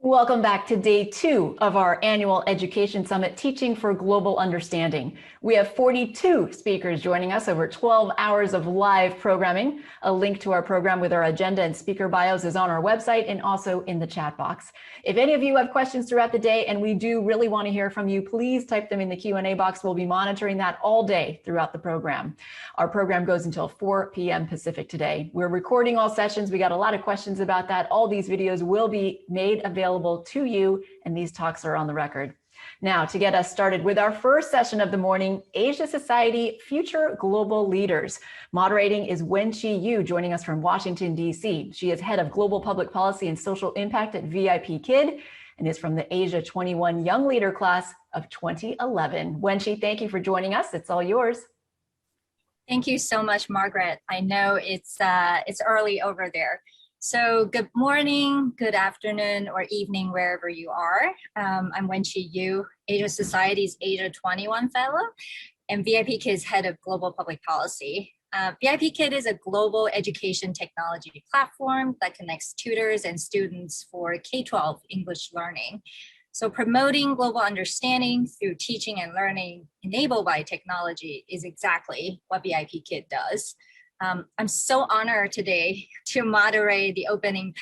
Welcome back to day 2 of our annual Education Summit, Teaching for Global Understanding. We have 42 speakers joining us over 12 hours of live programming. A link to our program with our agenda and speaker bios is on our website and also in the chat box. If any of you have questions throughout the day, and we do really want to hear from you, please type them in the Q&A box. We'll be monitoring that all day throughout the program. Our program goes until 4 p.m. Pacific today. We're recording all sessions. We got a lot of questions about that. All these videos will be made available to you, and these talks are on the record. Now, to get us started with our first session of the morning, Asia Society Future Global Leaders. Moderating is Wenqi Yu, joining us from Washington, D.C. She is head of global public policy and social impact at VIP Kid and is from the Asia 21 Young Leader class of 2011. Wenqi, thank you for joining us. It's all yours. Thank you so much, Margaret. I know it's early over there. So good morning, good afternoon, or evening, wherever you are. I'm Wenqi Yu, Asia Society's Asia 21 Fellow, and VIP Kid's Head of Global Public Policy. VIP Kid is a global education technology platform that connects tutors and students for K-12 English learning. So promoting global understanding through teaching and learning enabled by technology is exactly what VIP Kid does. I'm so honored today to moderate the opening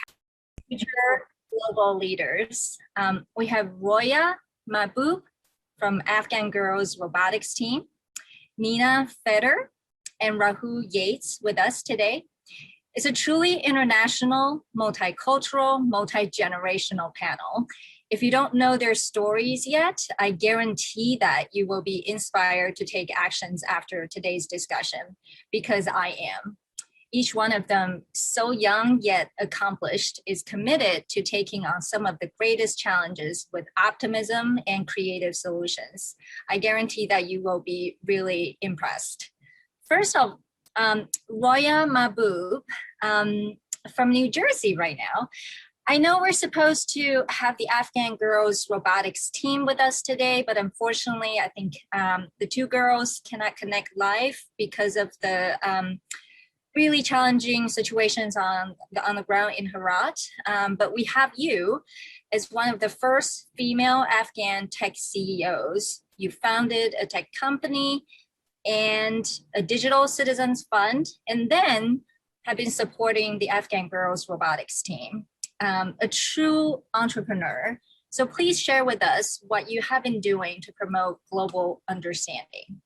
Future Global Leaders. We have Roya Mahboob from Afghan Girls Robotics Team, Mina Fetter, and Rahu Yates with us today. It's a truly international, multicultural, multi-generational panel. If you don't know their stories yet, I guarantee that you will be inspired to take actions after today's discussion, because I am. Each one of them, so young yet accomplished, is committed to taking on some of the greatest challenges with optimism and creative solutions. I guarantee that you will be really impressed. First off, Roya Mahboob from New Jersey right now. I know we're supposed to have the Afghan Girls Robotics Team with us today, but unfortunately, I think the two girls cannot connect live because of the really challenging situations on the ground in Herat. But we have you as one of the first female Afghan tech CEOs. You founded a tech company and a digital citizens fund, and then have been supporting the Afghan Girls Robotics Team. A true entrepreneur. So please share with us what you have been doing to promote global understanding.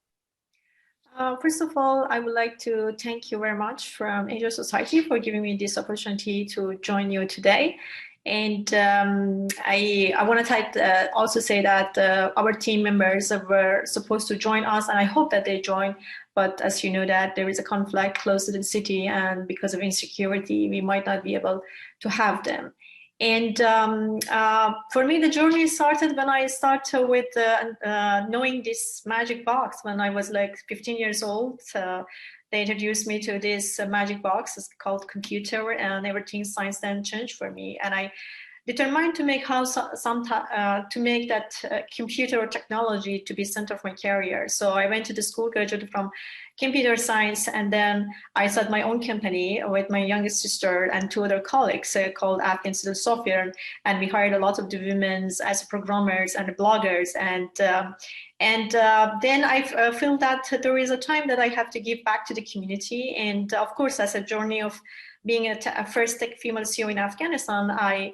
First of all, I would like to thank you very much from Asia Society for giving me this opportunity to join you today. And I want to also say that our team members were supposed to join us, and I hope that they join. But as you know, that there is a conflict close to the city, and because of insecurity, we might not be able to have them. And for me, the journey started when I started with knowing this magic box. When I was like 15 years old, they introduced me to this magic box. It's called computer, and everything science then changed for me. And I determined to make that computer or technology to be center of my career. So I went to the school, graduated from computer science, and then I started my own company with my youngest sister and two other colleagues called Afghan Institute of Software, and we hired a lot of the women as programmers and bloggers, and then I feel that there is a time that I have to give back to the community, and of course, as a journey of being a first tech female CEO in Afghanistan, I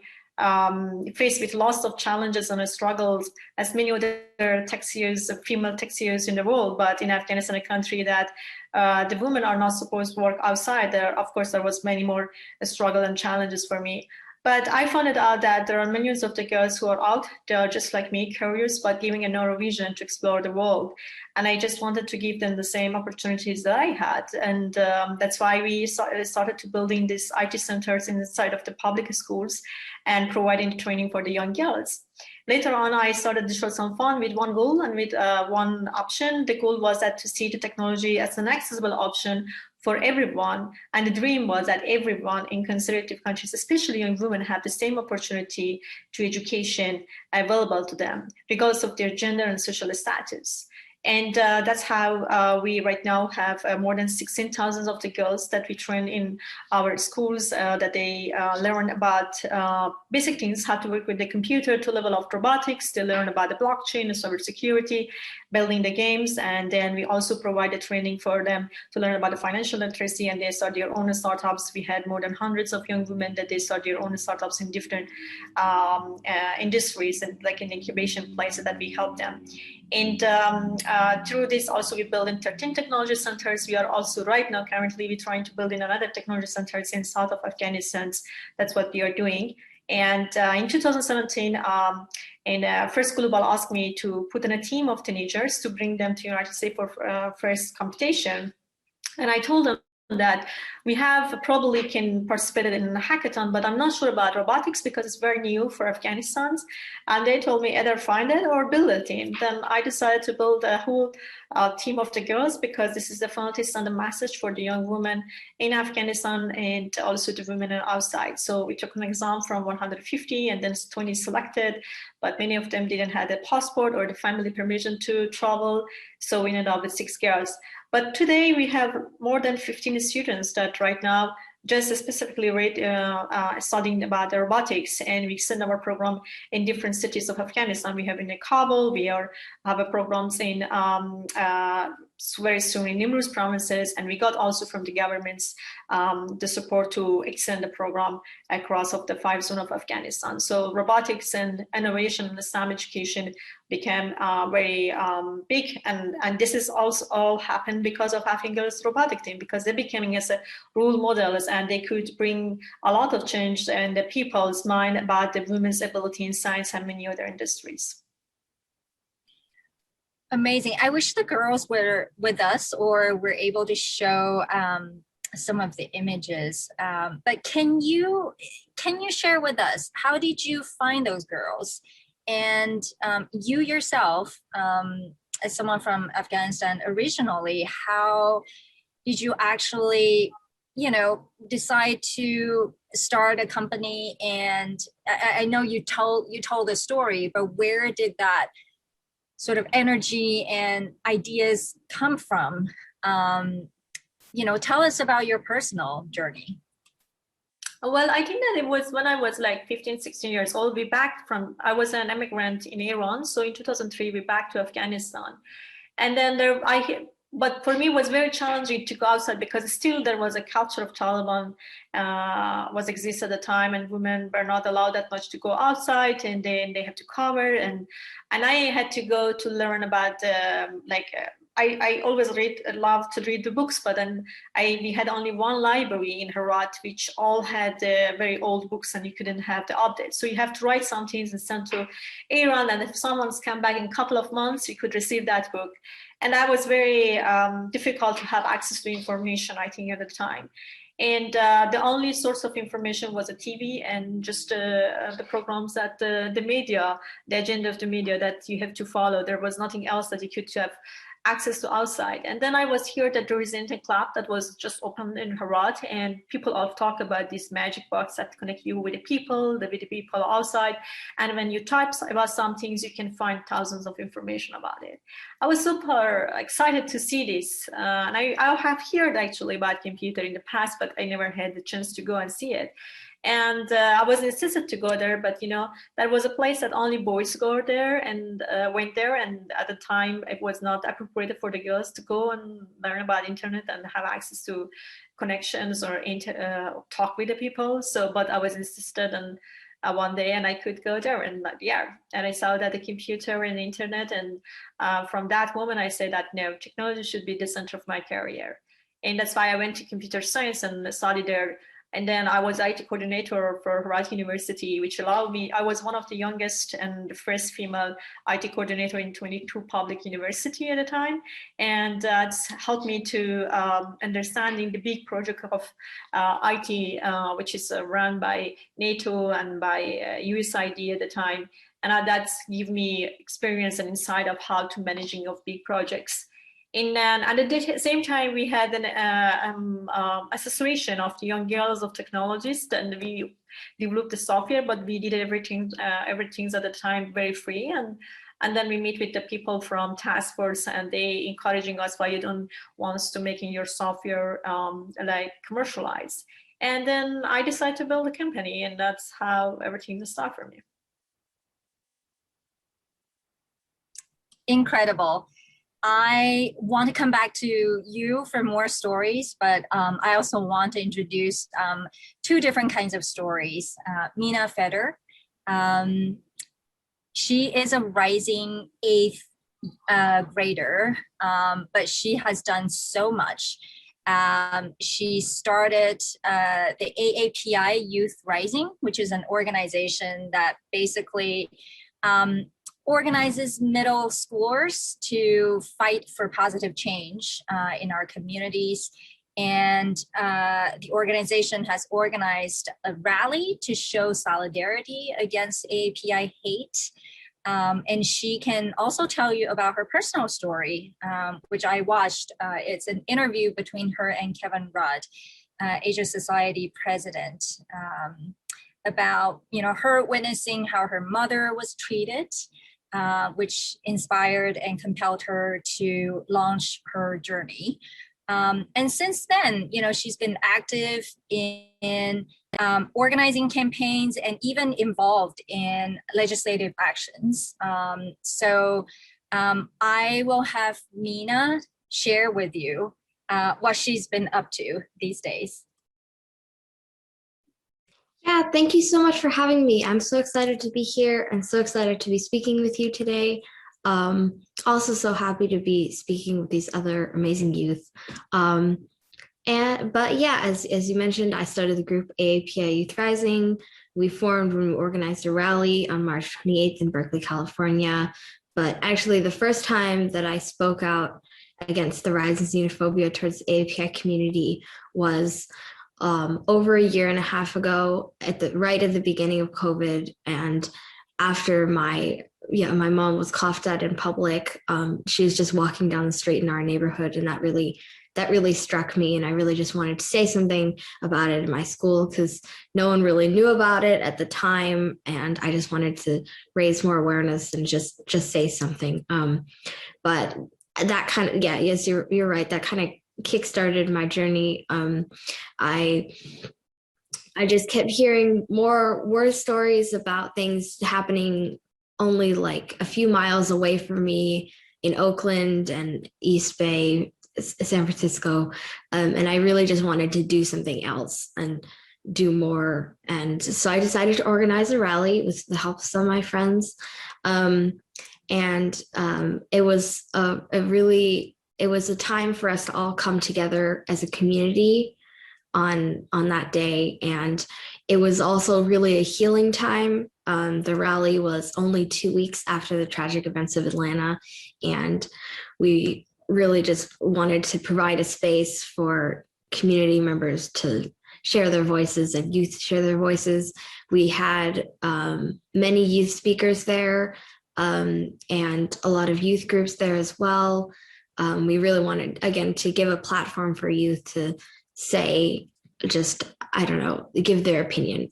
faced with lots of challenges and struggles, as many other tech CEOs, female tech CEOs in the world. But in Afghanistan, a country that the women are not supposed to work outside, of course, there was many more struggle and challenges for me. But I found it out that there are millions of the girls who are out there just like me, curious, but giving a narrow vision to explore the world. And I just wanted to give them the same opportunities that I had. And that's why we started to building these IT centers inside of the public schools and providing training for the young girls. Later on, I started Digital Sun Fund with one goal and with one option. The goal was that to see the technology as an accessible option for everyone. And the dream was that everyone in conservative countries, especially young women, have the same opportunity to education available to them, regardless of their gender and social status. And that's how we right now have more than 16,000 of the girls that we train in our schools, that they learn about basic things, how to work with the computer, to level of robotics. They learn about the blockchain and cybersecurity, building the games. And then we also provide the training for them to learn about the financial literacy, and they start their own startups. We had more than hundreds of young women that they start their own startups in different industries, and like in incubation places that we help them. And through this also we build in 13 technology centers. We are also right now currently we're trying to build in another technology centers in south of Afghanistan. That's what we are doing. And in 2017, First Global asked me to put in a team of teenagers to bring them to the United States for first competition. And I told them that we have probably can participate in a hackathon, but I'm not sure about robotics because it's very new for Afghanistan. And they told me either find it or build a team. Then I decided to build a whole team of the girls, because this is definitely send a message for the young women in Afghanistan and also the women outside. So we took an exam from 150 and then 20 selected, but many of them didn't have a passport or the family permission to travel. So we ended up with 6 girls. But today we have more than 15 students that right now just specifically studying about the robotics, and we send our program in different cities of Afghanistan. We have in Kabul, we have a programs in very soon in numerous provinces, and we got also from the governments the support to extend the program across of the 5 zones of Afghanistan. So robotics and innovation in STEM education became very big, and this is also all happened because of having girls robotic team, because they becoming as a role models, and they could bring a lot of change in the people's mind about the women's ability in science and many other industries. Amazing. I wish the girls were with us or were able to show some of the images. But can you share with us, how did you find those girls? And you yourself, as someone from Afghanistan originally, how did you actually, decide to start a company? And I know you told the story, but where did that sort of energy and ideas come from? Tell us about your personal journey. Well, I think that it was when I was like 15, 16 years old. I was an immigrant in Iran. So in 2003, we back to Afghanistan. And then but for me, it was very challenging to go outside, because still there was a culture of Taliban was exist at the time, and women were not allowed that much to go outside, and then they had to cover, and I had to go to learn about I always love to read the books, but then we had only one library in Herat, which all had very old books, and you couldn't have the updates. So you have to write some things and send to Iran, and if someone's come back in a couple of months, you could receive that book. And that was very difficult to have access to information, I think, at the time. And the only source of information was a TV and just the programs that the media, the agenda of the media that you have to follow. There was nothing else that you could have access to outside. And then I was here that there is an club that was just opened in Herat, and people all talk about this magic box that connect you with the people outside. And when you type about some things, you can find thousands of information about it. I was super excited to see this. And I have heard actually about computer in the past, but I never had the chance to go and see it. And I was insisted to go there, but that was a place that only boys go there and went there. And at the time, it was not appropriate for the girls to go and learn about internet and have access to connections or talk with the people. So, but I was insisted, and one day, and I could go there, and and I saw that the computer and the internet, and from that moment, I said that no, technology should be the center of my career, and that's why I went to computer science and studied there. And then I was IT coordinator for Herat University, which allowed me, I was one of the youngest and the first female IT coordinator in 22 public university at the time. And that's helped me to understanding the big project of IT, which is run by NATO and by USAID at the time. And that's give me experience and insight of how to managing of big projects. And at the same time, we had an association of the young girls of technologists, and we developed the software, but we did everything at the time very free. And And then we meet with the people from task force, and they encouraging us why you don't want us to making your software like commercialized. And then I decided to build a company, and that's how everything started for me. Incredible. I want to come back to you for more stories, but I also want to introduce two different kinds of stories. Mina Fetter, she is a rising eighth grader, but she has done so much. She started the AAPI Youth Rising, which is an organization that basically organizes middle schoolers to fight for positive change in our communities. And the organization has organized a rally to show solidarity against AAPI hate. And she can also tell you about her personal story, which I watched. It's an interview between her and Kevin Rudd, Asia Society president, about her witnessing how her mother was treated, which inspired and compelled her to launch her journey. And since then, she's been active in organizing campaigns and even involved in legislative actions. So I will have Mina share with you what she's been up to these days. Yeah, thank you so much for having me. I'm so excited to be here and so excited to be speaking with you today. Also so happy to be speaking with these other amazing youth. But yeah, as you mentioned, I started the group AAPI Youth Rising. We formed when we organized a rally on March 28th in Berkeley, California. But actually the first time that I spoke out against the rise in xenophobia towards the AAPI community was over a year and a half ago, right at the beginning of COVID, and after my mom was coughed at in public. She was just walking down the street in our neighborhood, and that really struck me, and I really just wanted to say something about it in my school because no one really knew about it at the time, and I just wanted to raise more awareness and just say something. But that kind of, yes, you're right. That kind of kickstarted my journey. I just kept hearing more war stories about things happening only like a few miles away from me in Oakland and East Bay, San Francisco. And I really just wanted to do something else and do more. And so I decided to organize a rally with the help of some of my friends. It was a time for us to all come together as a community on that day. And it was also really a healing time. The rally was only 2 weeks after the tragic events of Atlanta. And we really just wanted to provide a space for community members to share their voices and youth share their voices. We had many youth speakers there and a lot of youth groups there as well. We really wanted, again, to give a platform for youth to say, give their opinion.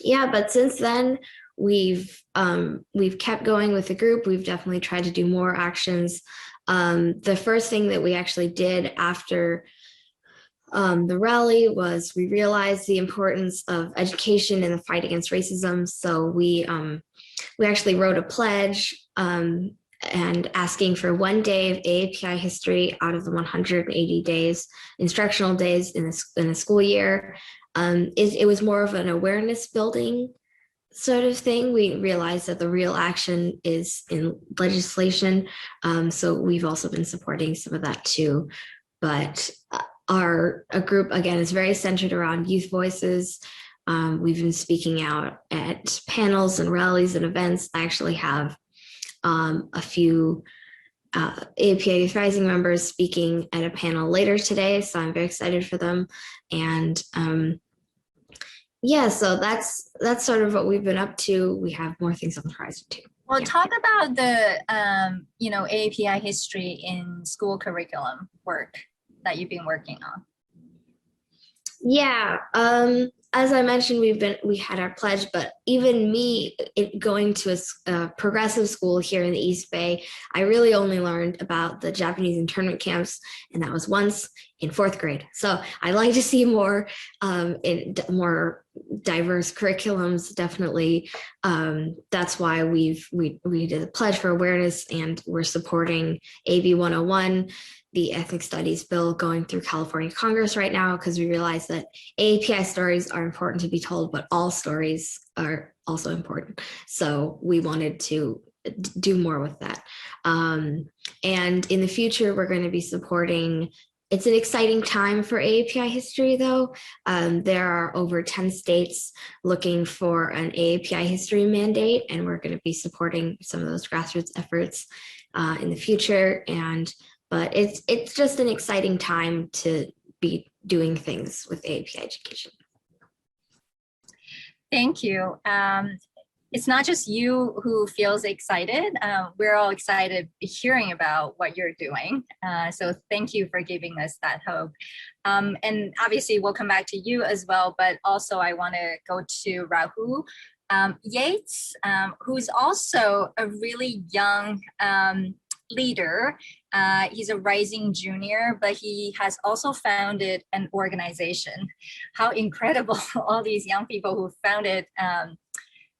But since then, we've kept going with the group. We've definitely tried to do more actions. The first thing that we actually did after the rally was we realized the importance of education in the fight against racism. So we actually wrote a pledge and asking for 1 day of AAPI history out of the 180 days, instructional days in a school year. It was more of an awareness building sort of thing. We realized that the real action is in legislation. So we've also been supporting some of that too. But our group, again, is very centered around youth voices. We've been speaking out at panels and rallies and events. I actually have a few AAPI Youth Rising members speaking at a panel later today, so I'm very excited for them. And so that's sort of what we've been up to. We have more things on the horizon too. Well, talk about the AAPI history in school curriculum work that you've been working on. Yeah, as I mentioned, we had our pledge, but even me going to a progressive school here in the East Bay, I really only learned about the Japanese internment camps, and that was once in 4th grade. So I like to see more more diverse curriculums. Definitely, that's why we did a pledge for awareness, and we're supporting AB 101. The ethnic studies bill going through California Congress right now, because we realize that AAPI stories are important to be told, but all stories are also important. So we wanted to do more with that. And in the future, we're going to be supporting. It's an exciting time for AAPI history, though. There are over 10 states looking for an AAPI history mandate, and we're going to be supporting some of those grassroots efforts in the future. But it's just an exciting time to be doing things with AAPI education. Thank you. It's not just you who feels excited. We're all excited hearing about what you're doing. So thank you for giving us that hope. And obviously we'll come back to you as well, but also I want to go to Rahu Yates, who's also a really young leader. He's a rising junior, but he has also founded an organization. How incredible, all these young people who founded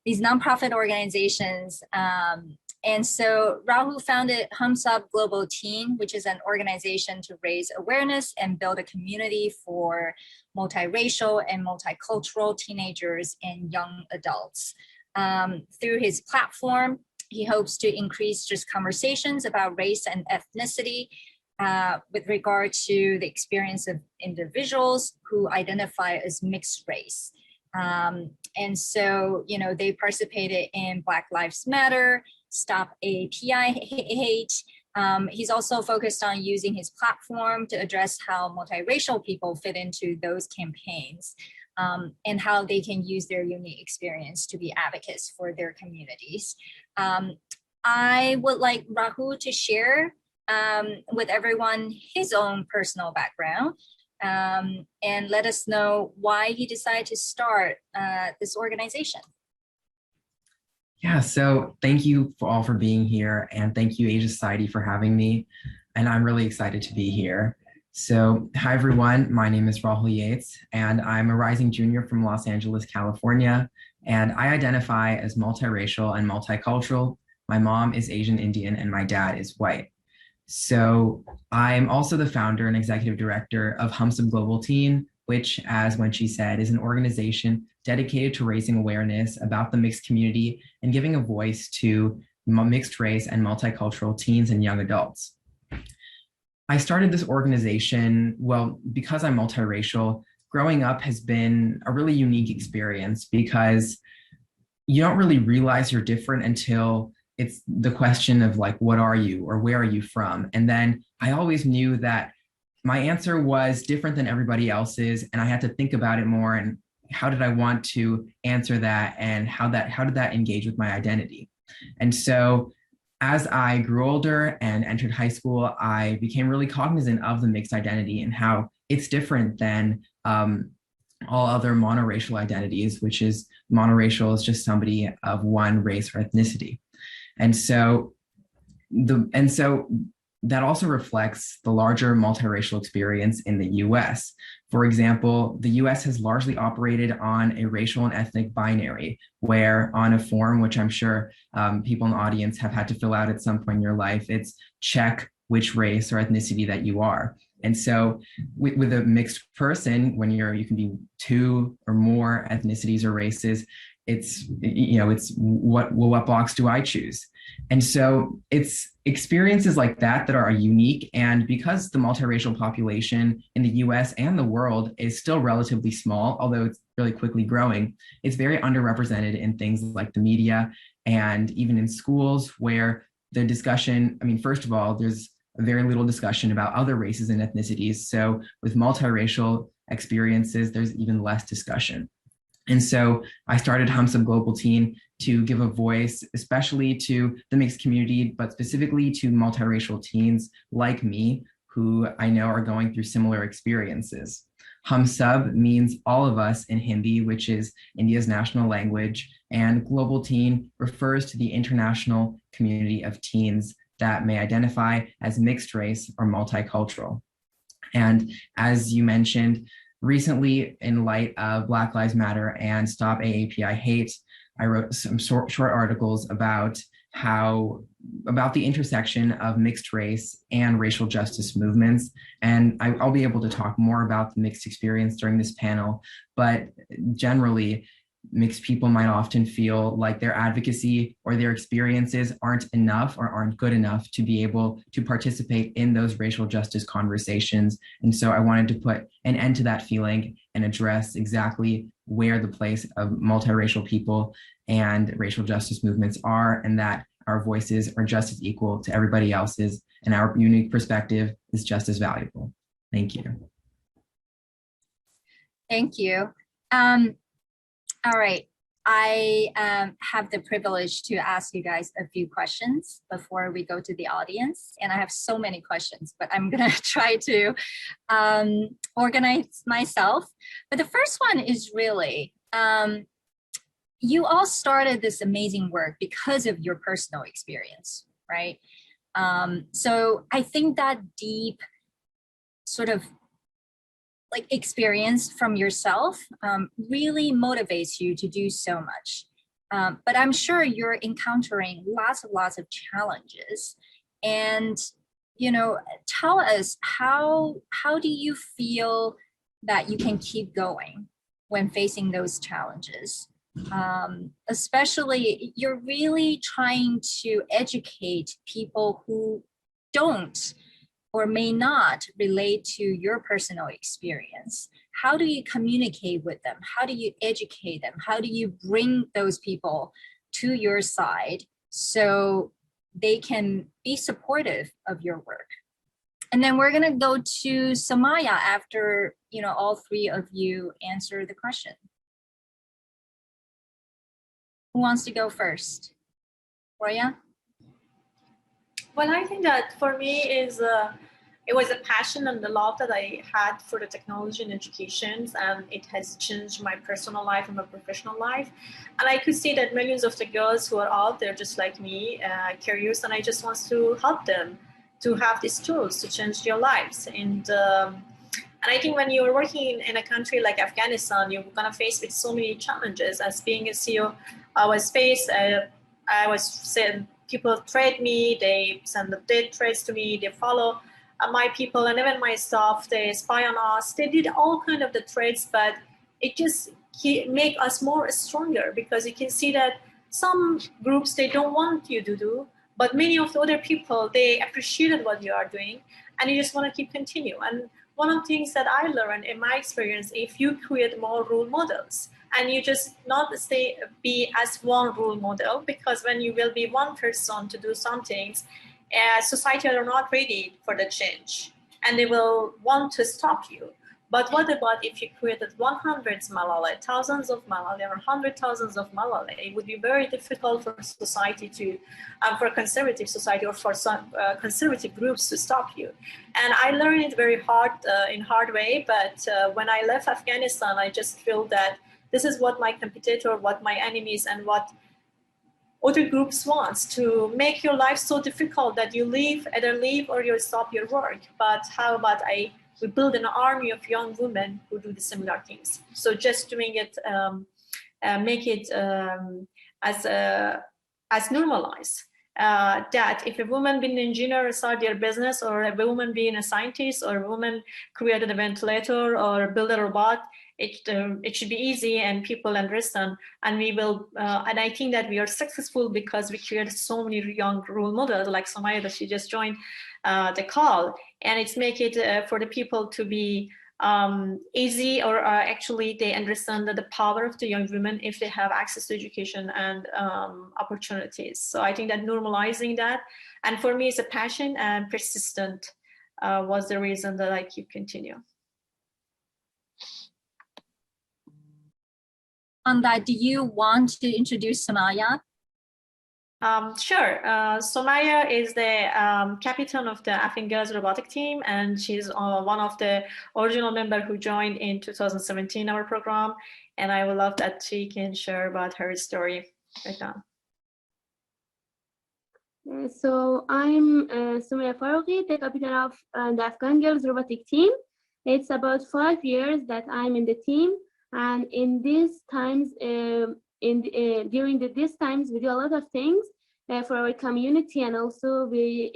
these nonprofit organizations. And so Rahul founded Hums Up Global Teen, which is an organization to raise awareness and build a community for multiracial and multicultural teenagers and young adults. Through his platform, he hopes to increase just conversations about race and ethnicity with regard to the experience of individuals who identify as mixed race. And so, you know, they participated in Black Lives Matter, Stop AAPI Hate. He's also focused on using his platform to address how multiracial people fit into those campaigns and how they can use their unique experience to be advocates for their communities. I would like Rahu to share with everyone his own personal background and let us know why he decided to start this organization. Yeah, so thank you all for being here, and thank you Asia Society for having me, and I'm really excited to be here. So hi everyone, my name is Rahul Yates, and I'm a rising junior from Los Angeles, California, and I identify as multiracial and multicultural. My mom is Asian Indian and my dad is white. So I'm also the founder and executive director of Hums Up Global Teen, which, as Wenxi said, is an organization dedicated to raising awareness about the mixed community and giving a voice to mixed race and multicultural teens and young adults. I started this organization, well, because I'm multiracial. Growing up has been a really unique experience because you don't really realize you're different until it's the question of like, what are you or where are you from? And then I always knew that my answer was different than everybody else's, and I had to think about it more and how did I want to answer that, and how did that engage with my identity? And so as I grew older and entered high school, I became really cognizant of the mixed identity and how it's different than all other monoracial identities, which is monoracial is just somebody of one race or ethnicity. And so that also reflects the larger multiracial experience in the US. For example, the US has largely operated on a racial and ethnic binary, where on a form, which I'm sure people in the audience have had to fill out at some point in your life, it's check which race or ethnicity that you are. And so with a mixed person, when you can be two or more ethnicities or races, it's what box do I choose? And so it's experiences like that that are unique. And because the multiracial population in the US and the world is still relatively small, although it's really quickly growing, it's very underrepresented in things like the media and even in schools, where the discussion, I mean, first of all, there's very little discussion about other races and ethnicities. So with multiracial experiences, there's even less discussion. And so I started Hums Up Global Teen to give a voice, especially to the mixed community, but specifically to multiracial teens like me, who I know are going through similar experiences. Hum Sab means all of us in Hindi, which is India's national language, and Global Teen refers to the international community of teens that may identify as mixed race or multicultural. And as you mentioned, recently, in light of Black Lives Matter and Stop AAPI Hate, I wrote some short articles about the intersection of mixed race and racial justice movements. And I'll be able to talk more about the mixed experience during this panel, but generally, mixed people might often feel like their advocacy or their experiences aren't enough or aren't good enough to be able to participate in those racial justice conversations. And so I wanted to put an end to that feeling and address exactly where the place of multiracial people and racial justice movements are, and that our voices are just as equal to everybody else's, and our unique perspective is just as valuable. Thank you. Thank you. All right, I have the privilege to ask you guys a few questions before we go to the audience. And I have so many questions, but I'm gonna try to organize myself. But the first one is really, you all started this amazing work because of your personal experience, right? So I think that deep sort of like experience from yourself really motivates you to do so much. But I'm sure you're encountering lots of challenges. And, you know, tell us how do you feel that you can keep going when facing those challenges? Especially, you're really trying to educate people who don't or may not relate to your personal experience. How do you communicate with them? How do you educate them? How do you bring those people to your side so they can be supportive of your work? And then we're gonna go to Samaya after, you know, all three of you answer the question. Who wants to go first? Roya? Well, I think that for me it was a passion and the love that I had for the technology and education, and it has changed my personal life and my professional life. And I could see that millions of the girls who are out there just like me, curious, and I just want to help them to have these tools to change their lives. And I think when you're working in a country like Afghanistan, you're gonna face with so many challenges. As being a CEO, I was saying, people trade me, they send the dead threats to me, they follow my people and even my staff, they spy on us, they did all kind of the threats, but it just make us more stronger, because you can see that some groups, they don't want you to do, but many of the other people, they appreciated what you are doing, and you just want to keep continue. And one of the things that I learned in my experience, if you create more role models, and you just not be as one role model, because when you will be one person to do some things, society are not ready for the change, and they will want to stop you. But what about if you created 100 Malala, thousands of Malala, or 100,000 of Malala? It would be very difficult for society to, for conservative society or for some conservative groups to stop you. And I learned it very hard, in hard way. But when I left Afghanistan, I just feel that this is what my competitor, what my enemies, and what other groups wants, to make your life so difficult that you either leave or you stop your work. But how about we build an army of young women who do the similar things? So just doing it, make it as normalized. That if a woman being an engineer start their business, or a woman being a scientist, or a woman created a ventilator or build a robot, it should be easy and people understand, and we will. And I think that we are successful because we created so many young role models, like Samaya, that she just joined the call, and it's make it for the people to be easy, or actually they understand that the power of the young women if they have access to education and opportunities. So I think that normalizing that, and for me it's a passion, and persistent was the reason that I keep continue. On that, do you want to introduce Samaya? Sure. Somaya is the captain of the Afghan Girls robotic team, and she's one of the original members who joined in 2017 our program. And I would love that she can share about her story right now. So I'm Sumaya Farouqi, the captain of the Afghan Girls robotic team. It's about 5 years that I'm in the team, and in these times, during these times, we do a lot of things for our community, and also we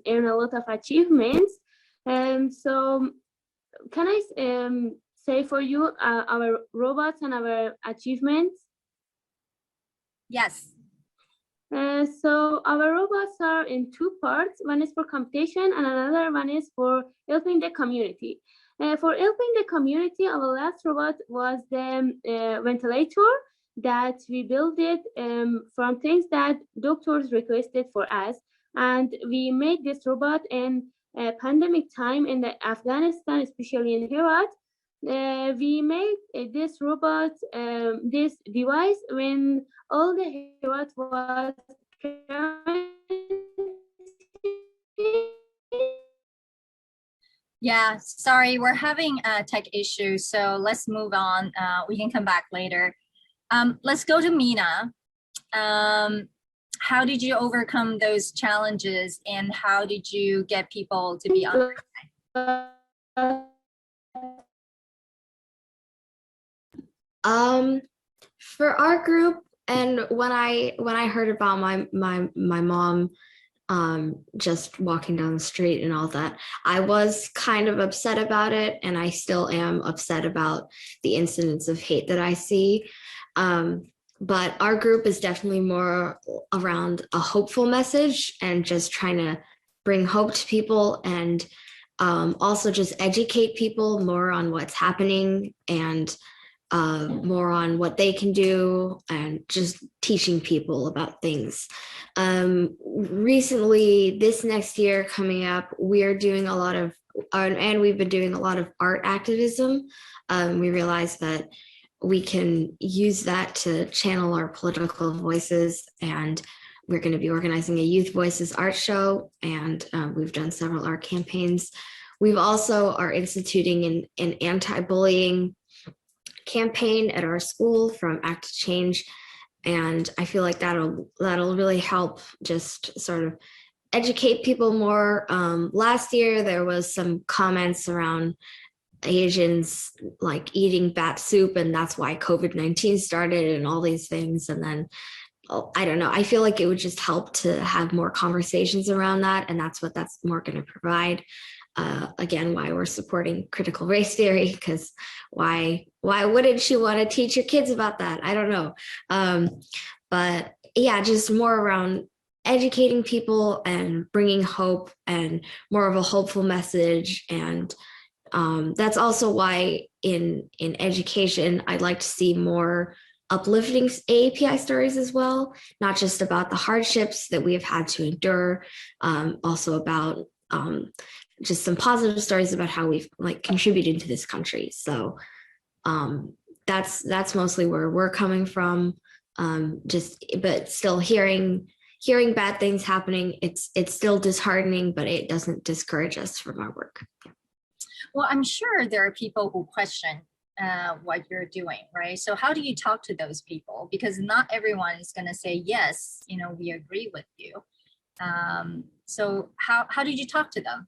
earn a lot of achievements. So can I say for you our robots and our achievements? Yes. So our robots are in two parts. One is for computation and another one is for helping the community. For helping the community, our last robot was the ventilator that we built it from things that doctors requested for us. And we made this robot in pandemic time in Afghanistan, especially in Herat. We made this robot, this device when all the Herat was Yeah, sorry, we're having a tech issue, so let's move on. We can come back later. Let's go to Mina. How did you overcome those challenges, and how did you get people to be on? For our group, and when I heard about my mom just walking down the street and all that, I was kind of upset about it, and I still am upset about the incidents of hate that I see. But our group is definitely more around a hopeful message and just trying to bring hope to people, and also just educate people more on what's happening, and more on what they can do, and just teaching people about things. Recently, this next year coming up, we're doing a lot of, and we've been doing a lot of art activism. We realized that we can use that to channel our political voices, and we're going to be organizing a Youth Voices art show, and we've done several art campaigns. We've also are instituting an anti-bullying campaign at our school from Act to Change, and I feel like that'll really help just sort of educate people more. Last year there was some comments around Asians like eating bat soup, and that's why COVID-19 started and all these things. And then I don't know, I feel like it would just help to have more conversations around that, and that's what that's more going to provide. Again, why we're supporting critical race theory, because why wouldn't you want to teach your kids about that? I don't know. But yeah, just more around educating people and bringing hope, and more of a hopeful message. And that's also why in education, I'd like to see more uplifting AAPI stories as well, not just about the hardships that we have had to endure, also about just some positive stories about how we've like contributed to this country. So that's mostly where we're coming from. But still hearing bad things happening, it's still disheartening, but it doesn't discourage us from our work. Well, I'm sure there are people who question what you're doing, right? So how do you talk to those people? Because not everyone is going to say, yes, we agree with you. So how did you talk to them?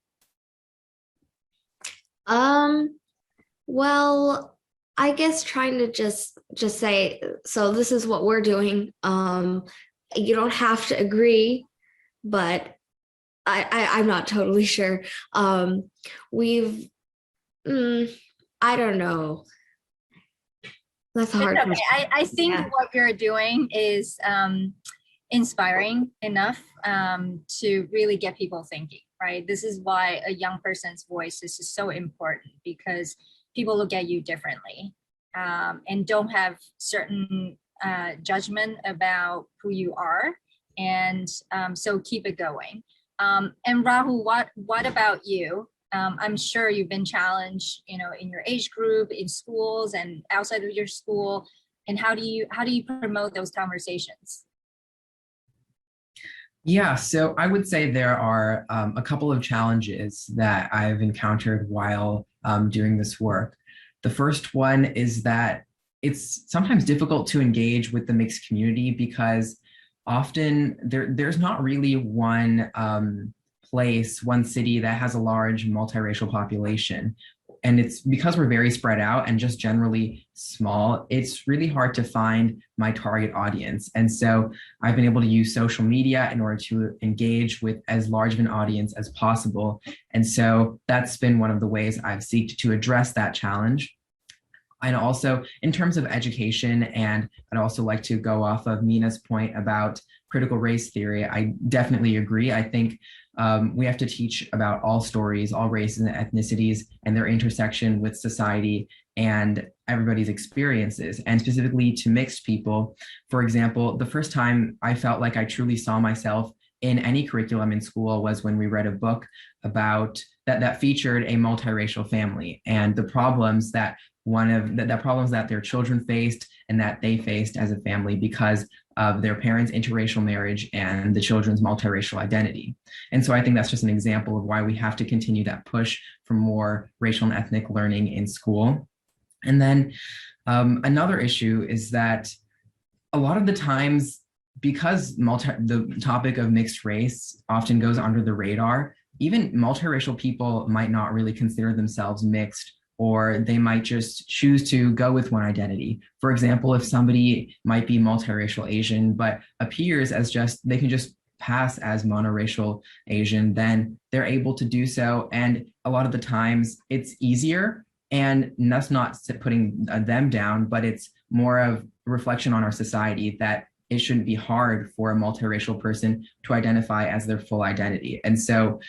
Well, I guess trying to just say, so this is what we're doing. You don't have to agree, but I'm not totally sure. I don't know. That's a hard question. I think what you're doing is inspiring enough to really get people thinking, right? This is why a young person's voice is so important, because people look at you differently and don't have certain judgment about who you are. And so keep it going. And Rahul, what about you? I'm sure you've been challenged, in your age group, in schools and outside of your school. And how do you promote those conversations? Yeah, so I would say there are a couple of challenges that I've encountered while doing this work. The first one is that it's sometimes difficult to engage with the mixed community because often there's not really one place, one city that has a large multiracial population. And it's because we're very spread out and just generally small, it's really hard to find my target audience. And so I've been able to use social media in order to engage with as large of an audience as possible. And so that's been one of the ways I've sought to address that challenge. And also in terms of education, and I'd also like to go off of Mina's point about critical race theory. I definitely agree. I think we have to teach about all stories, all races and ethnicities, and their intersection with society and everybody's experiences, and specifically to mixed people. For example, the first time I felt like I truly saw myself in any curriculum in school was when we read a book about that featured a multiracial family and the problems that problems that their children faced and that they faced as a family because of their parents' interracial marriage and the children's multiracial identity. And so I think that's just an example of why we have to continue that push for more racial and ethnic learning in school. And then another issue is that a lot of the times, because the topic of mixed race often goes under the radar, even multiracial people might not really consider themselves mixed, or they might just choose to go with one identity. For example, if somebody might be multiracial Asian, but appears as they can just pass as monoracial Asian, then they're able to do so. And a lot of the times it's easier, and that's not putting them down, but it's more of a reflection on our society that it shouldn't be hard for a multiracial person to identify as their full identity. And so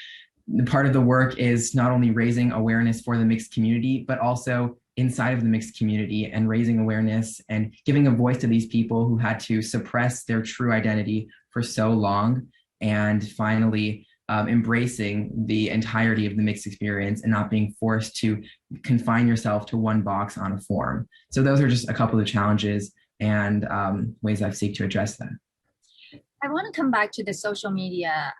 part of the work is not only raising awareness for the mixed community, but also inside of the mixed community and raising awareness and giving a voice to these people who had to suppress their true identity for so long, and finally embracing the entirety of the mixed experience and not being forced to confine yourself to one box on a form. So those are just a couple of challenges and ways I've sought to address that. I want to come back to the social media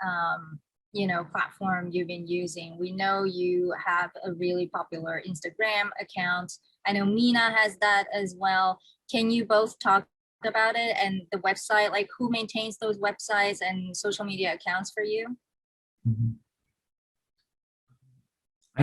platform you've been using. We know you have a really popular Instagram account. I know Mina has that as well. Can you both talk about it and the website, like who maintains those websites and social media accounts for you? Mm-hmm.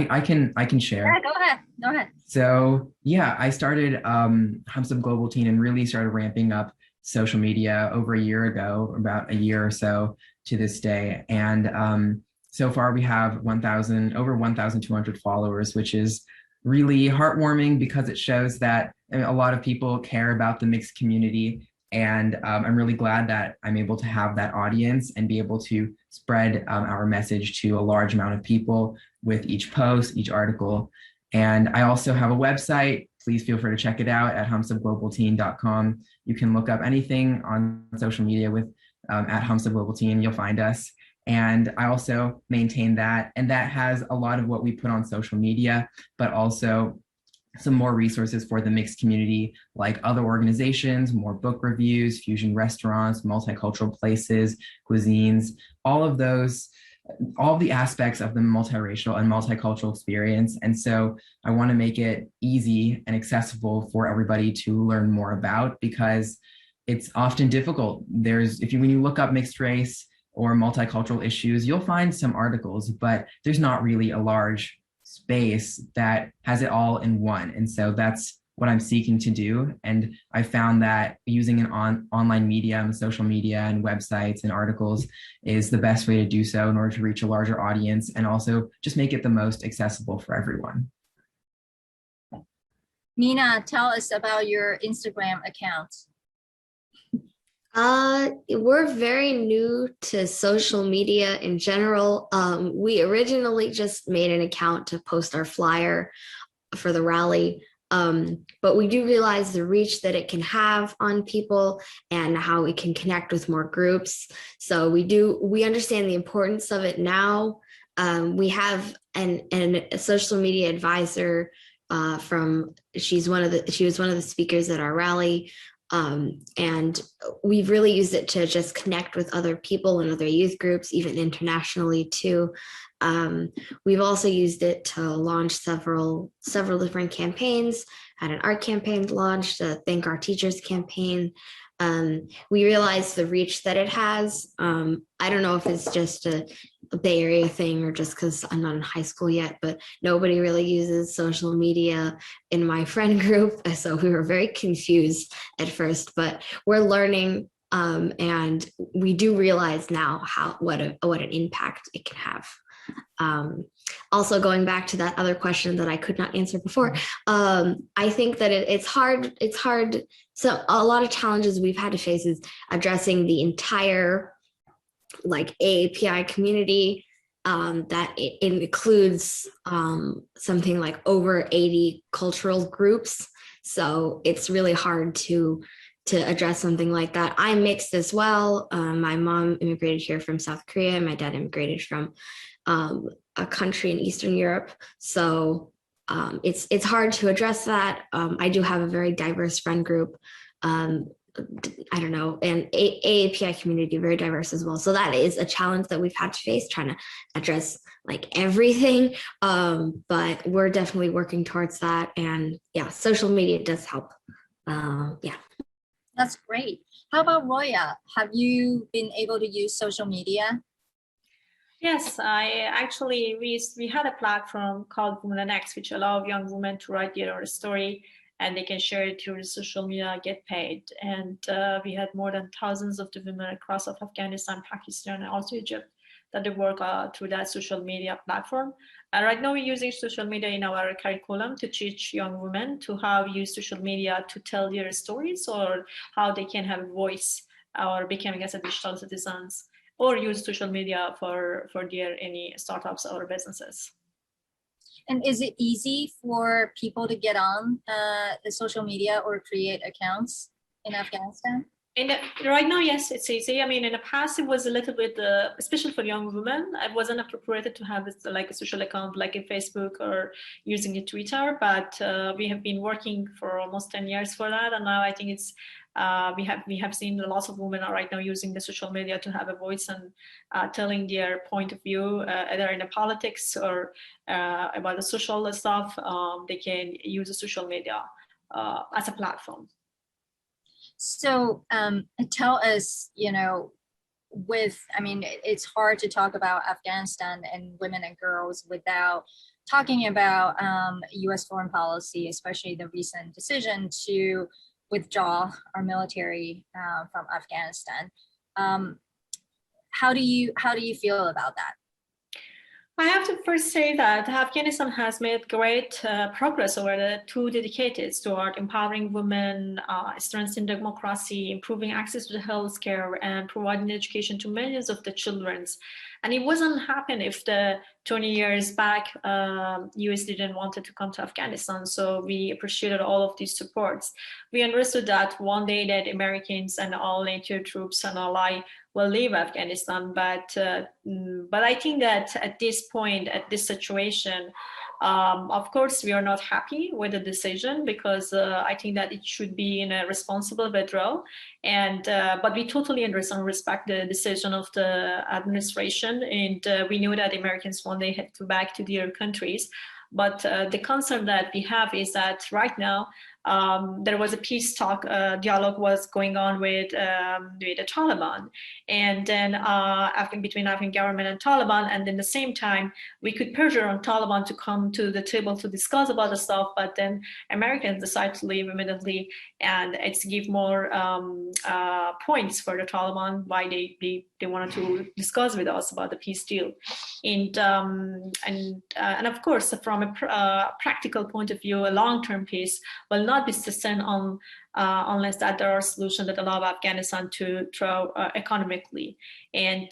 I can share. Yeah, go ahead. So yeah, I started Humps Global Teen and really started ramping up social media over a year ago, about a year or so to this day. And so far we have over 1,200 followers, which is really heartwarming because it shows that a lot of people care about the mixed community. And I'm really glad that I'm able to have that audience and be able to spread our message to a large amount of people with each post, each article. And I also have a website. Please feel free to check it out at humpsofglobalteen.com. You can look up anything on social media with at Humps of Global Teen, you'll find us. And I also maintain that. And that has a lot of what we put on social media, but also some more resources for the mixed community, like other organizations, more book reviews, fusion restaurants, multicultural places, cuisines, all of the aspects of the multiracial and multicultural experience. And so I want to make it easy and accessible for everybody to learn more about, because it's often difficult. When you look up mixed race or multicultural issues, you'll find some articles, but there's not really a large space that has it all in one. And so that's what I'm seeking to do. And I found that using an online medium, social media and websites and articles is the best way to do so in order to reach a larger audience and also just make it the most accessible for everyone. Mina, tell us about your Instagram account. We're very new to social media in general. We originally just made an account to post our flyer for the rally, but we do realize the reach that it can have on people and how we can connect with more groups. So we understand the importance of it now. We have a social media advisor she was one of the speakers at our rally. And we've really used it to just connect with other people and other youth groups, even internationally too. We've also used it to launch several different campaigns. Had an art campaign launched, a Thank Our Teachers campaign. We realized the reach that it has. I don't know if it's just a Bay Area thing or just because I'm not in high school yet, but nobody really uses social media in my friend group. So we were very confused at first, but we're learning, and we do realize now what an impact it can have. Also going back to that other question that I could not answer before, I think that it's hard. So a lot of challenges we've had to face is addressing the entire AAPI community. That it includes something like over 80 cultural groups. So it's really hard to address something like that. I'm mixed as well. My mom immigrated here from South Korea, and my dad immigrated from a country in Eastern Europe. So it's hard to address that. I do have a very diverse friend group. I don't know, and AAPI community, very diverse as well. So that is a challenge that we've had to face, trying to address everything. But we're definitely working towards that. And yeah, social media does help. Yeah. That's great. How about Roya? Have you been able to use social media? Yes, we had a platform called Women X, which allow young women to write their own story, and they can share it through social media, get paid. And we had more than thousands of the women across of Afghanistan, Pakistan, and also Egypt that they work through that social media platform. Right now we're using social media in our curriculum to teach young women to how use social media to tell their stories, or how they can have a voice or becoming as a digital citizens, or use social media for their any startups or businesses. And is it easy for people to get on the social media or create accounts in Afghanistan? Right now, yes, it's easy. I mean, in the past, it was a little bit, especially for young women, it wasn't appropriate to have a social account like in Facebook or using a Twitter. But we have been working for almost 10 years for that, and now I think it's we have seen lots of women are right now using the social media to have a voice and telling their point of view, either in the politics or about the social stuff. They can use the social media as a platform. So tell us, it's hard to talk about Afghanistan and women and girls without talking about US foreign policy, especially the recent decision to withdraw our military from Afghanistan. How do you feel about that? I have to first say that Afghanistan has made great progress over the 2 decades toward empowering women, strengthening democracy, improving access to healthcare, and providing education to millions of the children. And it wasn't happen if the 20 years back, US didn't want to come to Afghanistan. So we appreciated all of these supports. We understood that one day that Americans and all NATO troops and ally will leave Afghanistan. But I think that at this point, at this situation, of course, we are not happy with the decision, because I think that it should be in a responsible withdrawal. And but we totally understand and respect the decision of the administration. And we know that Americans one day head back to their countries. But the concern that we have is that right now, there was a peace talk, dialogue was going on with the Taliban, and then between Afghan government and Taliban, and then the same time we could pressure on Taliban to come to the table to discuss about the stuff, but then Americans decide to leave immediately, and it's give more points for the Taliban why they wanted to discuss with us about the peace deal, and of course from a practical point of view, a long-term peace will not be sustained on unless that there are solutions that allow Afghanistan to thrive economically. And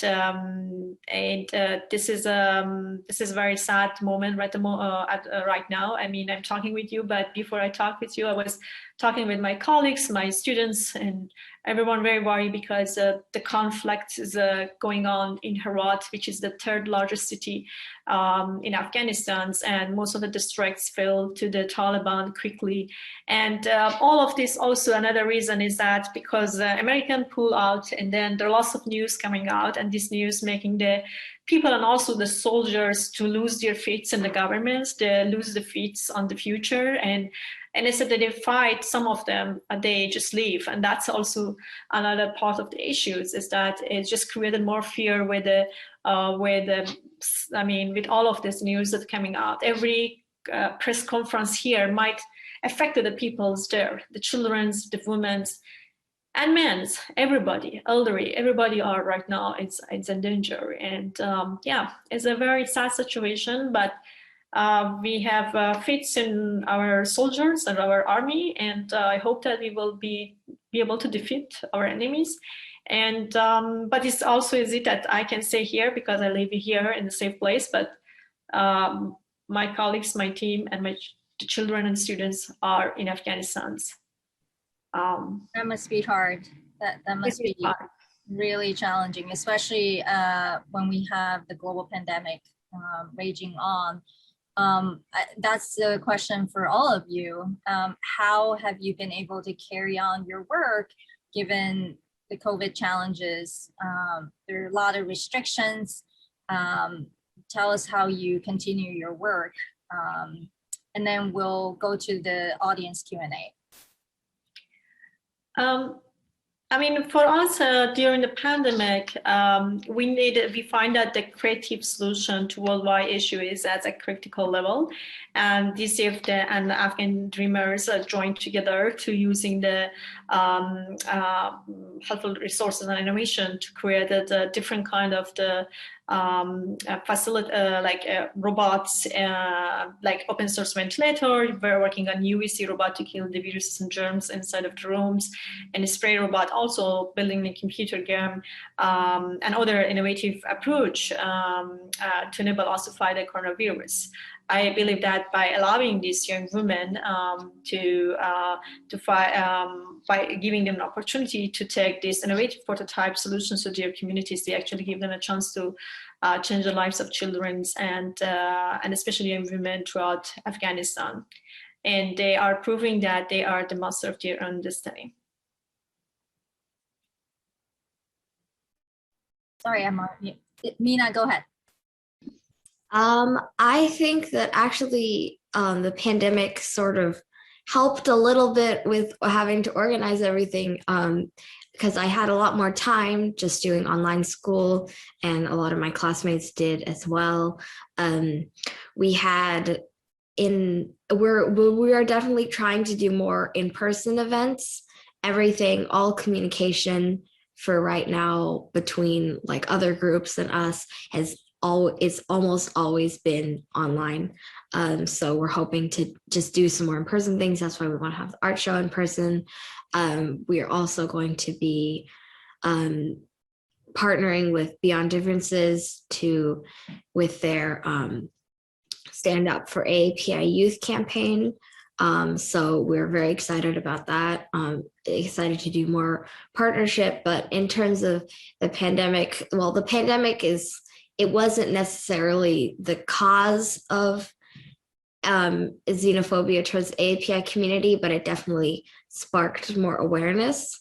this is a very sad moment right now. I mean, I'm talking with you, but before I talk with you, I was talking with my colleagues, my students, and everyone very worried because the conflict is going on in Herat, which is the third largest city in Afghanistan, and most of the districts fell to the Taliban quickly. And all of this also, another reason is that because American pull out, and then there are lots of news coming out, and this news making the people and also the soldiers to lose their faith in the governments, they lose the faith on the future, and instead that they fight, some of them, they just leave. And that's also another part of the issues, is that it just created more fear with with all of this news that's coming out. Every press conference here might affect the people's there, the children's, the women's, and men's, everybody, elderly, everybody are right now, it's in danger. And it's a very sad situation, but we have faith in our soldiers and our army, and I hope that we will be able to defeat our enemies. And but it's also easy that I can say here because I live here in a safe place, but my colleagues, my team, and my children and students are in Afghanistan. That must be hard. That must be hard. Really challenging, especially when we have the global pandemic raging on. That's the question for all of you. How have you been able to carry on your work given the COVID challenges? There are a lot of restrictions. Tell us how you continue your work, and then we'll go to the audience Q&A. For us during the pandemic, we find that the creative solution to worldwide issue is at a critical level, and DCF and the Afghan Dreamers joined together to using the helpful resources and innovation to create a different kind of the facility, robots, like open source ventilator. We're working on UVC robot to kill the viruses and germs inside of the rooms, and a spray robot, also building a computer game, and other innovative approach to enable us to fight the coronavirus. I believe that by allowing these young women to fight, by giving them an opportunity to take these innovative prototype solutions to their communities, they actually give them a chance to change the lives of children and especially young women throughout Afghanistan. And they are proving that they are the master of their own destiny. Sorry, I'm on mute. Mina, go ahead. I think that actually the pandemic sort of helped a little bit with having to organize everything, because I had a lot more time just doing online school, and a lot of my classmates did as well. We are definitely trying to do more in-person events. Everything, all communication for right now between like other groups and us it's almost always been online. So we're hoping to just do some more in-person things. That's why we want to have the art show in person. We are also going to be partnering with Beyond Differences with their Stand Up for AAPI Youth campaign. So we're very excited about that. Excited to do more partnership. But in terms of the pandemic, well, the pandemic it wasn't necessarily the cause of xenophobia towards the AAPI community, but it definitely sparked more awareness.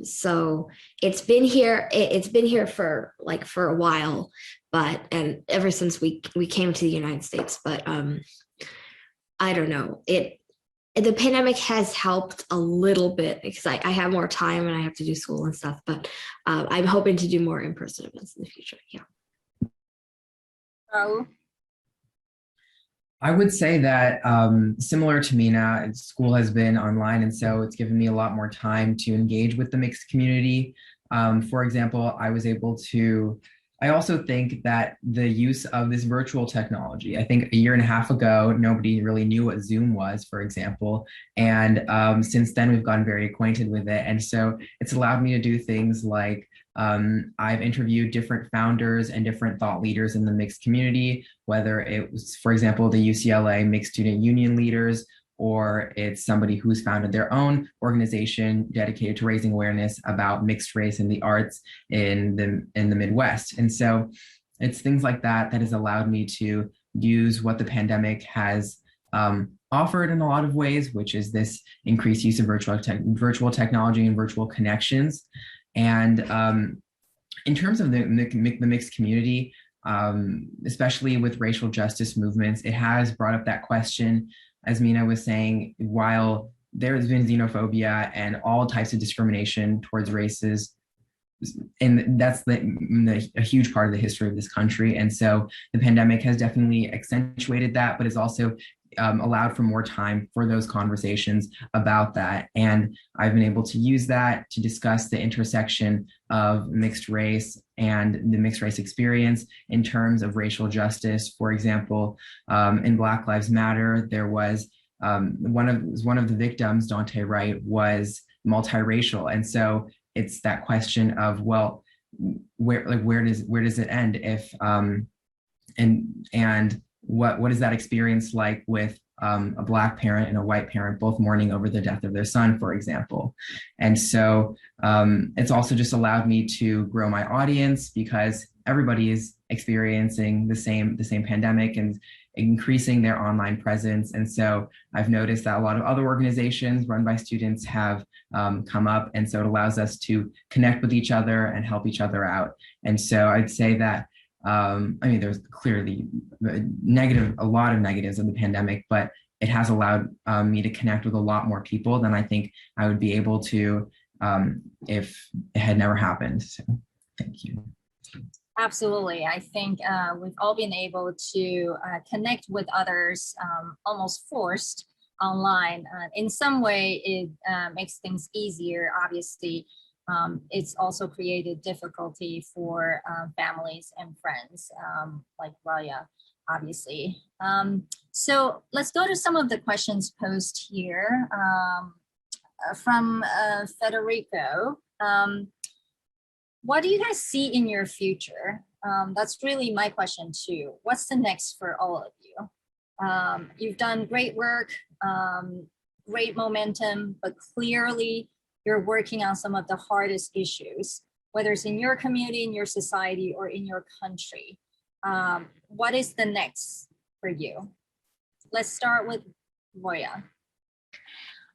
So it's been here. It's been here for a while, and ever since we came to the United States. But I don't know. The pandemic has helped a little bit because I have more time and I have to do school and stuff. But I'm hoping to do more in-person events in the future. Yeah. Raul? I would say that similar to Mina, school has been online, and so it's given me a lot more time to engage with the mixed community. For example, I also think that the use of this virtual technology, I think a year and a half ago, nobody really knew what Zoom was, for example. And since then, we've gotten very acquainted with it. And so it's allowed me to do things like I've interviewed different founders and different thought leaders in the mixed community, whether it was, for example, the UCLA Mixed Student Union leaders, or it's somebody who's founded their own organization dedicated to raising awareness about mixed race in the arts in the Midwest. And so it's things like that that has allowed me to use what the pandemic has offered in a lot of ways, which is this increased use of virtual technology and virtual connections. And in terms of the mixed community, especially with racial justice movements, it has brought up that question, as Mina was saying, while there has been xenophobia and all types of discrimination towards races, and that's a huge part of the history of this country. And so the pandemic has definitely accentuated that, but it's also allowed for more time for those conversations about that. And I've been able to use that to discuss the intersection of mixed race and the mixed race experience in terms of racial justice. For example, in Black Lives Matter, there was one of the victims, Dante Wright, was multiracial. And so it's that question of, well, where does it end if and what is that experience like with a Black parent and a white parent both mourning over the death of their son, for example. And so it's also just allowed me to grow my audience because everybody is experiencing the same pandemic and increasing their online presence. And so I've noticed that a lot of other organizations run by students have come up. And so it allows us to connect with each other and help each other out. And so I'd say that, I mean, there's clearly a lot of negatives of the pandemic, but it has allowed me to connect with a lot more people than I think I would be able to if it had never happened. So thank you. Absolutely. I think we've all been able to connect with others almost forced online. In some way, it makes things easier. Obviously, it's also created difficulty for families and friends like Raya, obviously. So let's go to some of the questions posed here from Federico. What do you guys see in your future? That's really my question too. What's the next for all of you? You've done great work, great momentum, but clearly you're working on some of the hardest issues, whether it's in your community, in your society, or in your country. What is the next for you? Let's start with Roya.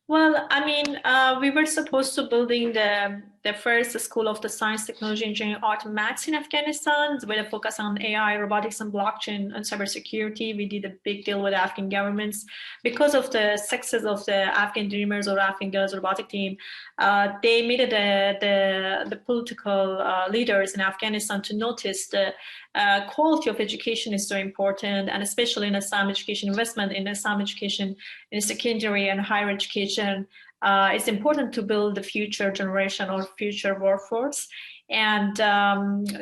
Well, I mean, we were supposed to building the first School of the Science, Technology, Engineering, Art, and Maths in Afghanistan with a focus on AI, robotics, and blockchain and cybersecurity. We did a big deal with the Afghan governments because of the success of the Afghan Dreamers or Afghan Girls robotic team. They made the political leaders in Afghanistan to notice the quality of education is so important, and especially in Islam education, investment in Islam education in secondary and higher education. It's important to build the future generation or future workforce. And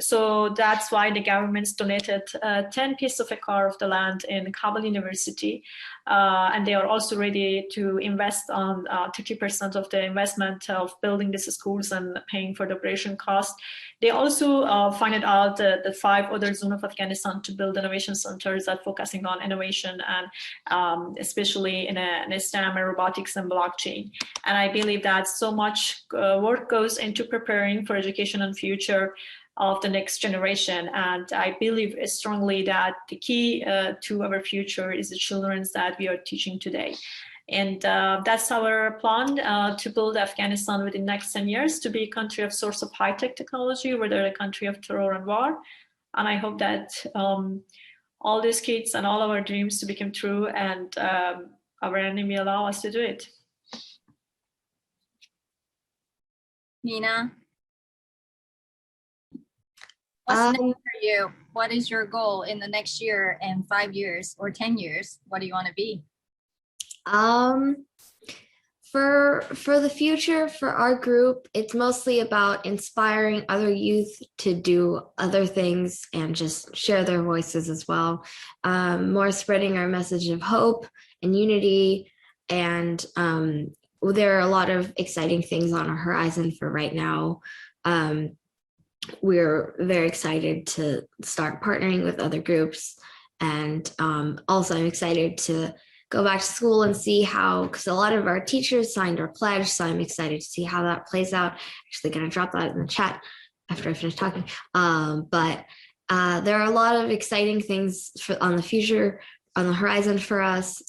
so that's why the governments donated 10 pieces of a car of the land in Kabul University. And they are also ready to invest on 30% of the investment of building these schools and paying for the operation cost. They also funded out the 5 other zones of Afghanistan to build innovation centers that focusing on innovation and especially in STEM and robotics and blockchain. And I believe that so much work goes into preparing for education and future of the next generation. And I believe strongly that the key to our future is the children that we are teaching today. And that's our plan to build Afghanistan within the next 10 years to be a country of source of high-tech technology, rather than a country of terror and war. And I hope that all these kids and all our dreams to become true, and our enemy allow us to do it. Mina? What's next for you? What is your goal in the next year and 5 years or 10 years? What do you want to be? For the future, for our group, it's mostly about inspiring other youth to do other things and just share their voices as well. More spreading our message of hope and unity. And there are a lot of exciting things on our horizon for right now. We're very excited to start partnering with other groups. And also I'm excited to go back to school and see how, because a lot of our teachers signed our pledge, so I'm excited to see how that plays out. Actually going to drop that in the chat after I finish talking. But there are a lot of exciting things on the future, on the horizon for us.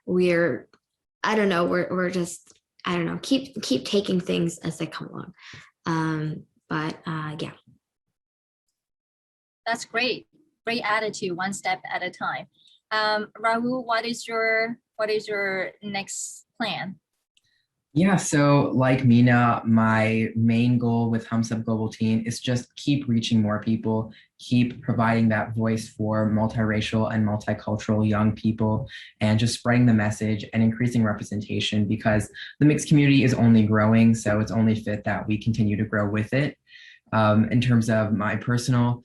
We're just, I don't know, keep taking things as they come along. Yeah. That's great. Great attitude, one step at a time. Rahul, what is your next plan? Yeah, so like Mina, my main goal with Hums Up Global Teen is just keep reaching more people, keep providing that voice for multiracial and multicultural young people, and just spreading the message and increasing representation, because the mixed community is only growing, so it's only fit that we continue to grow with it. In terms of my personal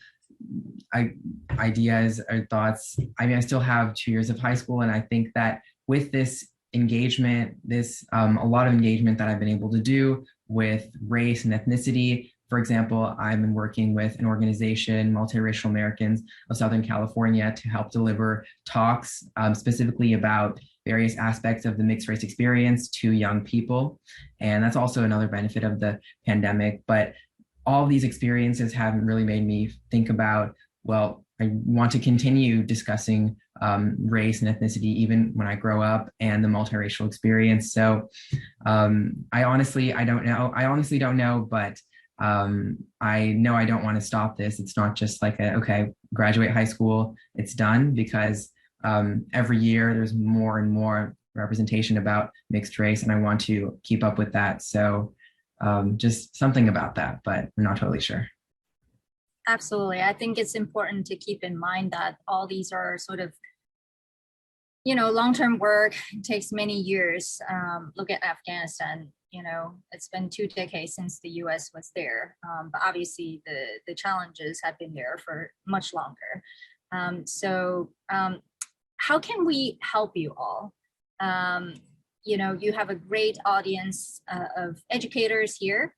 ideas or thoughts, I mean, I still have 2 years of high school, and I think that with this engagement, a lot of engagement that I've been able to do with race and ethnicity. For example, I've been working with an organization, Multiracial Americans of Southern California, to help deliver talks specifically about various aspects of the mixed race experience to young people. And that's also another benefit of the pandemic. But all of these experiences haven't really made me think about, well, I want to continue discussing race and ethnicity even when I grow up, and the multiracial experience. So I honestly don't know, but I know I don't want to stop this. It's not just like okay, graduate high school, it's done, because every year there's more and more representation about mixed race, and I want to keep up with that. So just something about that, but I'm not totally sure. Absolutely. I think it's important to keep in mind that all these are sort of, long-term work. It takes many years. Look at Afghanistan, it's been 2 decades since the US was there. But obviously the challenges have been there for much longer. So how can we help you all? You have a great audience of educators here.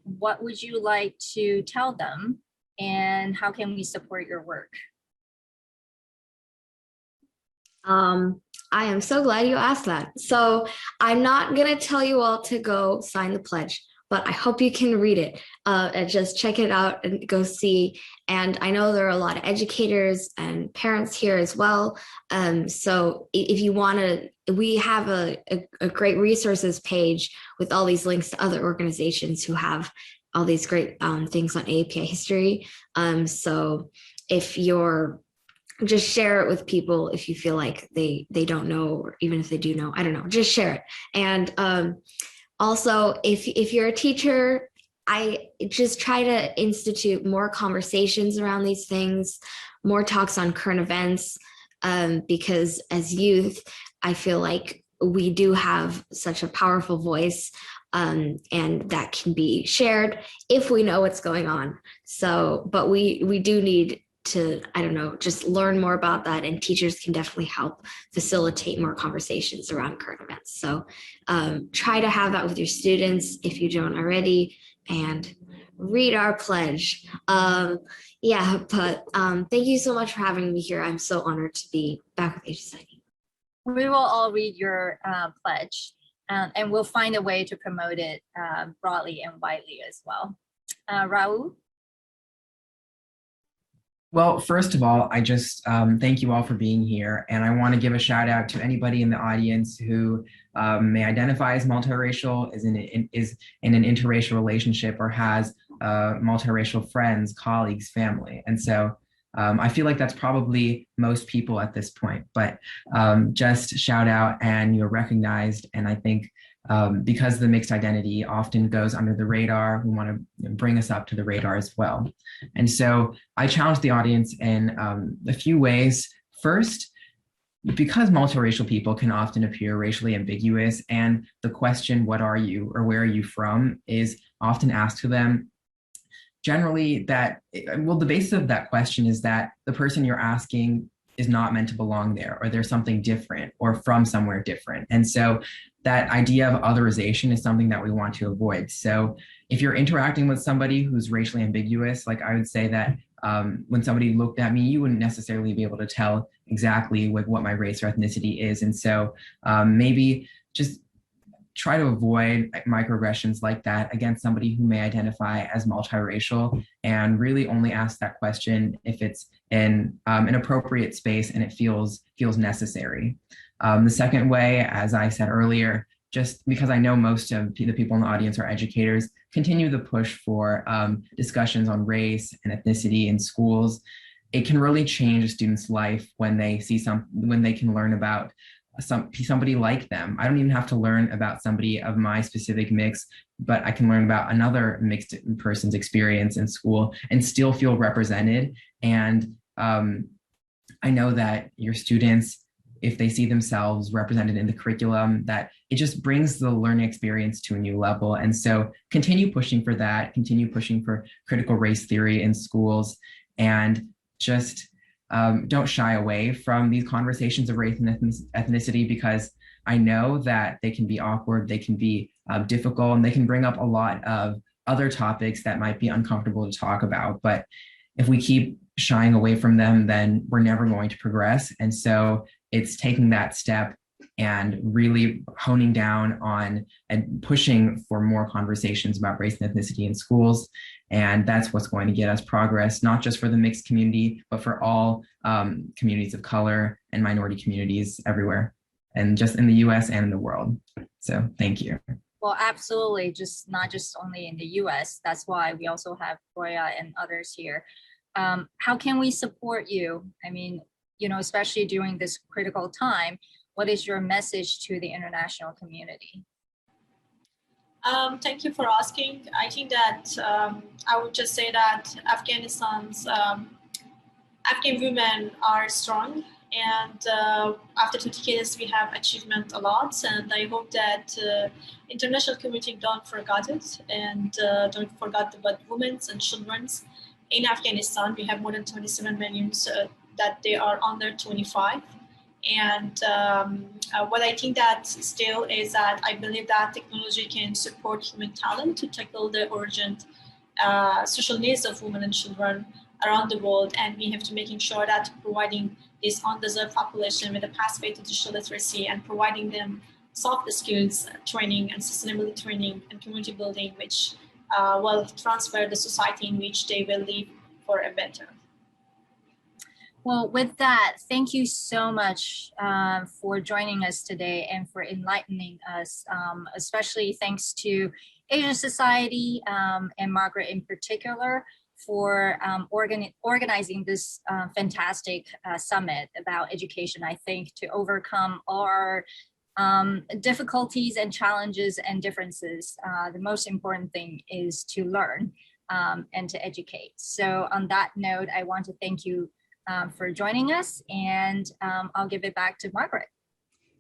What would you like to tell them, and how can we support your work? I am so glad you asked that. So I'm not going to tell you all to go sign the pledge, but I hope you can read it and just check it out and go see. And I know there are a lot of educators and parents here as well. So if you want to, we have a great resources page with all these links to other organizations who have all these great things on AAPI history. So if you're, just share it with people if you feel like they don't know, or even if they do know, I don't know, just share it. And also, if you're a teacher, I just try to institute more conversations around these things, more talks on current events, because as youth, I feel like we do have such a powerful voice, and that can be shared if we know what's going on. So, but we do need to, I don't know, just learn more about that, and teachers can definitely help facilitate more conversations around current events. So try to have that with your students if you don't already, and read our pledge. Yeah, but thank you so much for having me here. I'm so honored to be back with Asia Society. We will all read your pledge, and we'll find a way to promote it broadly and widely as well. Rahul? Well, first of all, I just thank you all for being here. And I want to give a shout out to anybody in the audience who may identify as multiracial, is in an interracial relationship, or has multiracial friends, colleagues, family. And so I feel like that's probably most people at this point, but just shout out and you're recognized. And I think because the mixed identity often goes under the radar, we want to bring us up to the radar as well. And so I challenge the audience in a few ways. First, because multiracial people can often appear racially ambiguous, and the question, what are you or where are you from, is often asked to them, generally the basis of that question is that the person you're asking is not meant to belong there, or there's something different, or from somewhere different. And so that idea of otherization is something that we want to avoid. So if you're interacting with somebody who's racially ambiguous, like I would say that when somebody looked at me, you wouldn't necessarily be able to tell exactly what my race or ethnicity is. And so maybe just try to avoid microaggressions like that against somebody who may identify as multiracial, and really only ask that question if it's in an appropriate space and it feels necessary. The second way, as I said earlier, just because I know most of the people in the audience are educators, continue the push for discussions on race and ethnicity in schools. It can really change a student's life when they see when they can learn about somebody like them. I don't even have to learn about somebody of my specific mix, but I can learn about another mixed person's experience in school and still feel represented. And I know that your students, if they see themselves represented in the curriculum, that it just brings the learning experience to a new level. And so continue pushing for that, continue pushing for critical race theory in schools, and just don't shy away from these conversations of race and ethnicity, because I know that they can be awkward, they can be difficult, and they can bring up a lot of other topics that might be uncomfortable to talk about. But if we keep shying away from them, then we're never going to progress. And so it's taking that step and really honing down on and pushing for more conversations about race and ethnicity in schools. And that's what's going to get us progress, not just for the mixed community, but for all communities of color and minority communities everywhere, and just in the US and in the world. So thank you. Well, absolutely, just not just only in the US. That's why we also have Roya and others here. How can we support you? I mean, you know, especially during this critical time, what is your message to the international community? Thank you for asking. I think that I would just say that Afghanistan's Afghan women are strong, and after 2 decades we have achievement a lot, and I hope that international community don't forget it, and don't forget about women and children in Afghanistan. We have more than 27 million that they are under 25. And what I think that still is that I believe that technology can support human talent to tackle the urgent social needs of women and children around the world. And we have to making sure that providing this undeserved population with a pathway to digital literacy and providing them soft skills training and sustainability training and community building, which will transfer the society in which they will live for a better. Well, with that, thank you so much for joining us today and for enlightening us, especially thanks to Asia Society and Margaret in particular for organizing this fantastic summit about education. I think to overcome our difficulties and challenges and differences, the most important thing is to learn and to educate. So on that note, I want to thank you for joining us, and I'll give it back to Margaret.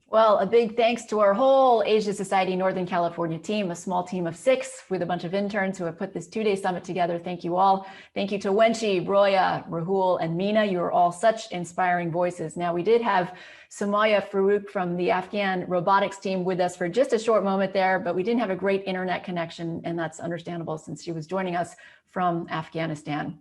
Well, a big thanks to our whole Asia Society Northern California team, a small team of 6 with a bunch of interns who have put this 2-day summit together. Thank you all. Thank you to Wenchi, Roya, Rahul, and Mina. You are all such inspiring voices. Now, we did have Sumaya Farouk from the Afghan robotics team with us for just a short moment there, but we didn't have a great internet connection, and that's understandable since she was joining us from Afghanistan.